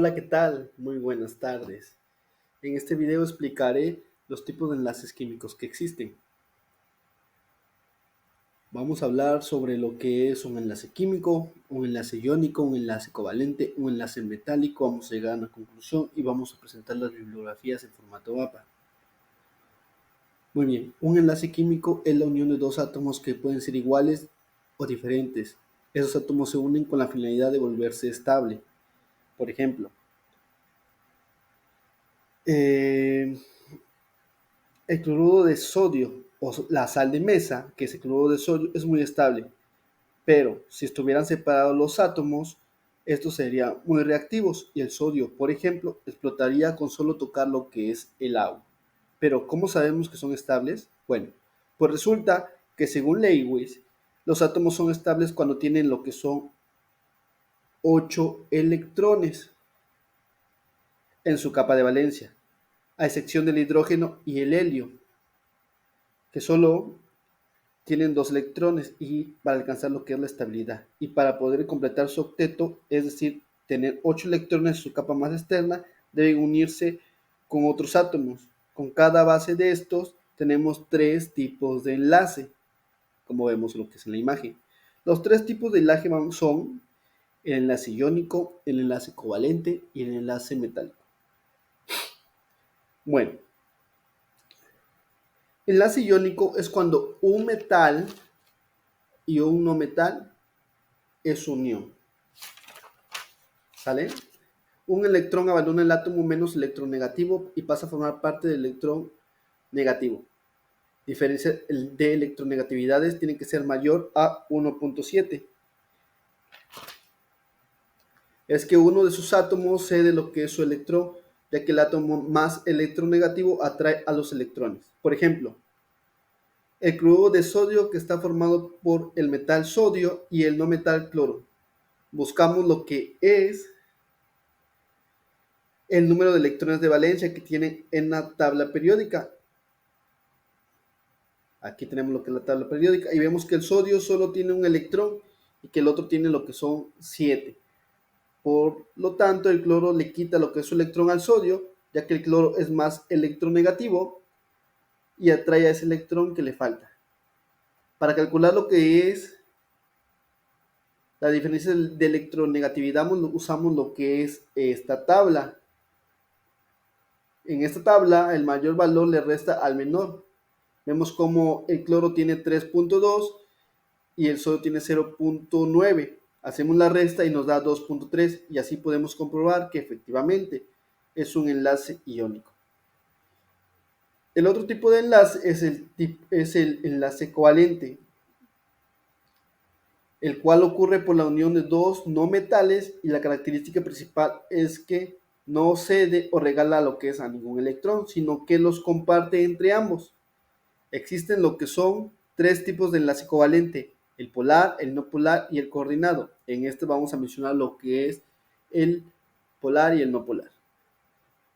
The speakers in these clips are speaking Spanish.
Hola, ¿qué tal? Muy buenas tardes. En este video explicaré los tipos de enlaces químicos que existen. Vamos a hablar sobre lo que es un enlace químico, un enlace iónico, un enlace covalente, un enlace metálico. Vamos a llegar a una conclusión y vamos a presentar las bibliografías en formato mapa. Muy bien, un enlace químico es la unión de dos átomos que pueden ser iguales o diferentes. Esos átomos se unen con la finalidad de volverse estable. Por ejemplo, eh, el cloruro de sodio o la sal de mesa, que es el cloruro de sodio, es muy estable, pero si estuvieran separados los átomos, estos serían muy reactivos y el sodio, por ejemplo, explotaría con solo tocar lo que es el agua. Pero ¿cómo sabemos que son estables? Bueno, pues resulta que según Lewis, los átomos son estables cuando tienen lo que son 8 electrones en su capa de valencia, a excepción del hidrógeno y el helio, que solo tienen 2 electrones y para alcanzar lo que es la estabilidad. Y para poder completar su octeto, es decir, tener 8 electrones en su capa más externa, deben unirse con otros átomos. Con cada base de estos tenemos 3 tipos de enlace, como vemos lo que es en la imagen. Los 3 tipos de enlace son el enlace iónico, el enlace covalente y el enlace metálico. Bueno, el enlace iónico es cuando un metal y un no metal es unión. ¿Sale? Un electrón abandona el átomo menos electronegativo y pasa a formar parte del electrón negativo. Diferencia de electronegatividades tiene que ser mayor a 1.7. Es que uno de sus átomos cede lo que es su electrón, ya que el átomo más electronegativo atrae a los electrones. Por ejemplo, el cloruro de sodio, que está formado por el metal sodio y el no metal cloro. Buscamos lo que es el número de electrones de valencia que tiene en la tabla periódica. Aquí tenemos lo que es la tabla periódica y vemos que el sodio solo tiene un electrón y que el otro tiene lo que son 7. Por lo tanto, el cloro le quita lo que es su electrón al sodio, ya que el cloro es más electronegativo y atrae a ese electrón que le falta. Para calcular lo que es la diferencia de electronegatividad, usamos lo que es esta tabla. En esta tabla, el mayor valor le resta al menor. Vemos como el cloro tiene 3.2 y el sodio tiene 0.9. Hacemos la resta y nos da 2.3 y así podemos comprobar que efectivamente es un enlace iónico. El otro tipo de enlace es el enlace covalente, el cual ocurre por la unión de dos no metales y la característica principal es que no cede o regala lo que es a ningún electrón, sino que los comparte entre ambos. Existen lo que son 3 tipos de enlace covalente: el polar, el no polar y el coordinado. En este vamos a mencionar lo que es el polar y el no polar.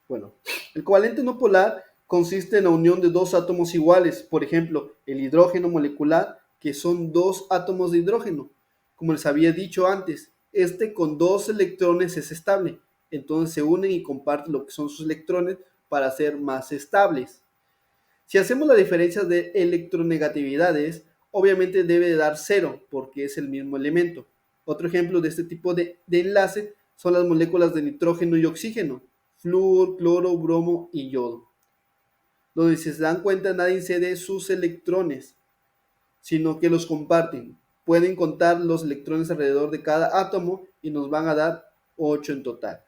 Bueno, el covalente no polar consiste en la unión de dos átomos iguales, por ejemplo, el hidrógeno molecular, que son 2 átomos de hidrógeno. Como les había dicho antes, este con 2 electrones es estable, entonces se unen y comparten lo que son sus electrones para ser más estables. Si hacemos la diferencia de electronegatividades, obviamente debe dar 0 porque es el mismo elemento. Otro ejemplo de este tipo de enlace son las moléculas de nitrógeno y oxígeno, flúor, cloro, bromo y yodo. Donde si se dan cuenta nadie cede sus electrones, sino que los comparten. Pueden contar los electrones alrededor de cada átomo y nos van a dar 8 en total.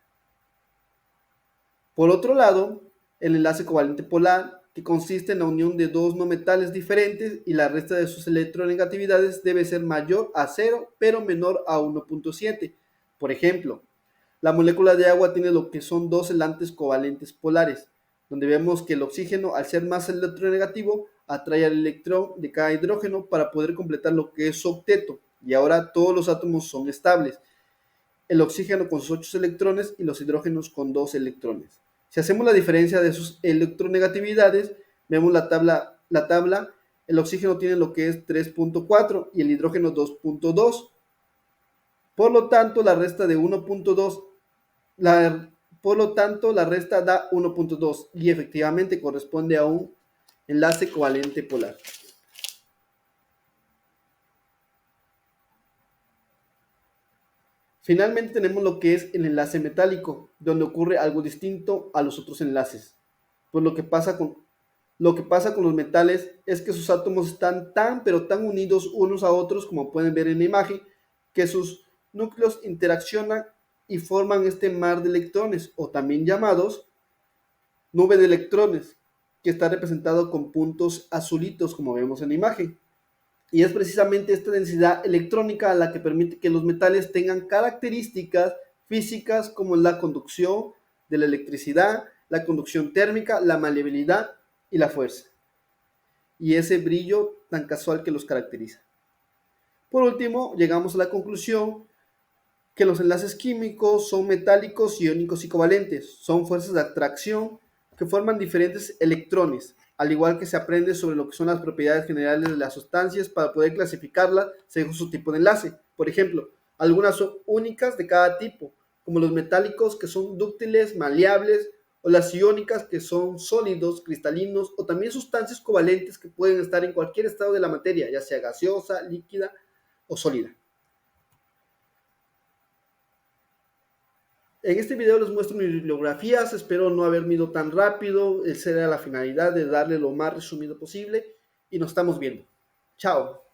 Por otro lado, el enlace covalente polar, que consiste en la unión de dos no metales diferentes y la resta de sus electronegatividades debe ser mayor a 0, pero menor a 1.7. Por ejemplo, la molécula de agua tiene lo que son 2 enlaces covalentes polares, donde vemos que el oxígeno, al ser más electronegativo, atrae al electrón de cada hidrógeno para poder completar lo que es su octeto, y ahora todos los átomos son estables. El oxígeno con sus 8 electrones y los hidrógenos con 2 electrones. Si hacemos la diferencia de sus electronegatividades, vemos la tabla, el oxígeno tiene lo que es 3.4 y el hidrógeno 2.2. Por lo tanto, la resta de 1.2 Por lo tanto, la resta da 1.2 y efectivamente corresponde a un enlace covalente polar. Finalmente tenemos lo que es el enlace metálico, donde ocurre algo distinto a los otros enlaces. Pues lo que pasa con los metales es que sus átomos están tan pero tan unidos unos a otros, como pueden ver en la imagen, que sus núcleos interaccionan y forman este mar de electrones, o también llamados nube de electrones, que está representado con puntos azulitos, como vemos en la imagen. Y es precisamente esta densidad electrónica la que permite que los metales tengan características físicas como la conducción de la electricidad, la conducción térmica, la maleabilidad y la fuerza, y ese brillo tan casual que los caracteriza. Por último, llegamos a la conclusión que los enlaces químicos son metálicos, iónicos y covalentes. Son fuerzas de atracción que forman diferentes electrones, al igual que se aprende sobre lo que son las propiedades generales de las sustancias para poder clasificarlas según su tipo de enlace. Por ejemplo, algunas son únicas de cada tipo, como los metálicos que son dúctiles, maleables, o las iónicas que son sólidos, cristalinos, o también sustancias covalentes que pueden estar en cualquier estado de la materia, ya sea gaseosa, líquida o sólida. En este video les muestro mis bibliografías, espero no haberme ido tan rápido, esa era la finalidad de darle lo más resumido posible y nos estamos viendo. Chao.